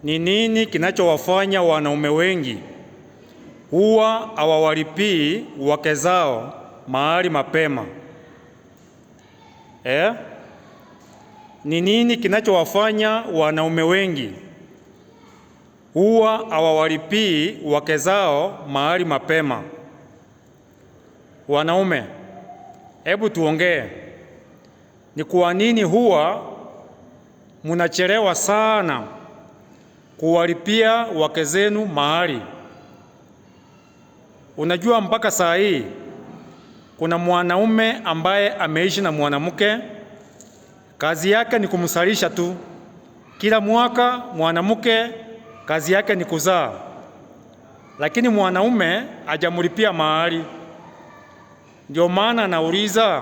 Ni nini kinachowafanya wanaume wengi huwa hawawalipii wake zao mahari mapema? Ni nini kinachowafanya wanaume wengi huwa hawawalipii wake zao mahari mapema? Wanaume, hebu tuongee. Ni kwa nini huwa munachelewa sana kuwalipia wake zenu mahari? Unajua, mpaka saa hii kuna mwanaume ambaye ameishi na mwanamke, kazi yake ni kumsalisha tu. Kila mwaka mwanamke kazi yake ni kuzaa, lakini mwanaume hajamlipia mahari. Ndio maana nauliza,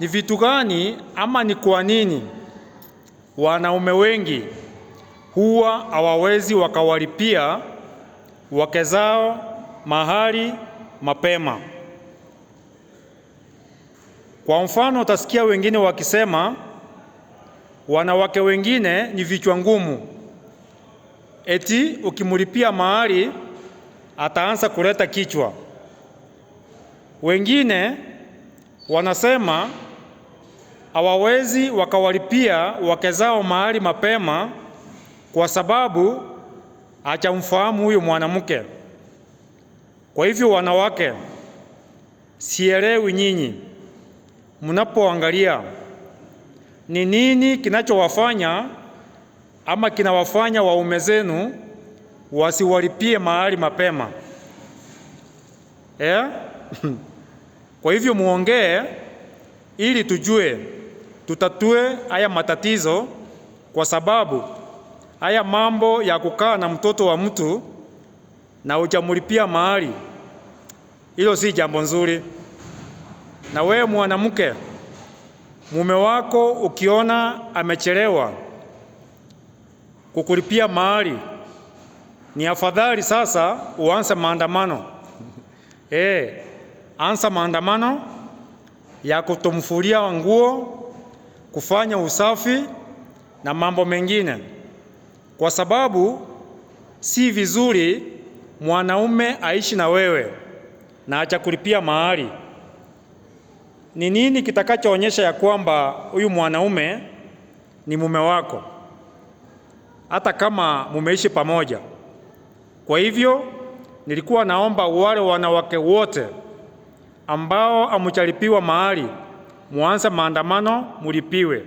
ni vitu gani ama ni kwa nini wanaume wengi huwa hawawezi wakawalipia wake zao mahari mapema? Kwa mfano, utasikia wengine wakisema wanawake wengine ni vichwa ngumu, eti ukimlipia mahari ataanza kuleta kichwa. Wengine wanasema hawawezi wakawalipia wake zao mahari mapema kwa sababu hajamfahamu huyo mwanamke. Kwa hivyo wanawake, sielewi nyinyi mnapoangalia ni nini kinachowafanya ama kinawafanya waume zenu wasiwalipie mahari mapema. Kwa hivyo muongee ili tujue, tutatue haya matatizo, kwa sababu haya mambo ya kukaa na mtoto wa mtu na hujamlipia mahari, hilo si jambo nzuri. Na wewe mwanamke, mume wako ukiona amechelewa kukulipia mahari, ni afadhali sasa uanze maandamano. Anza maandamano ya kutomfulia nguo, kufanya usafi na mambo mengine, kwa sababu si vizuri mwanaume aishi na wewe na hajakulipia mahari. Ni nini kitakachoonyesha ya kwamba huyu mwanaume ni mume wako, hata kama mumeishi pamoja? Kwa hivyo nilikuwa naomba wale wanawake wote ambao hamjalipiwa mahari muanze maandamano, mulipiwe.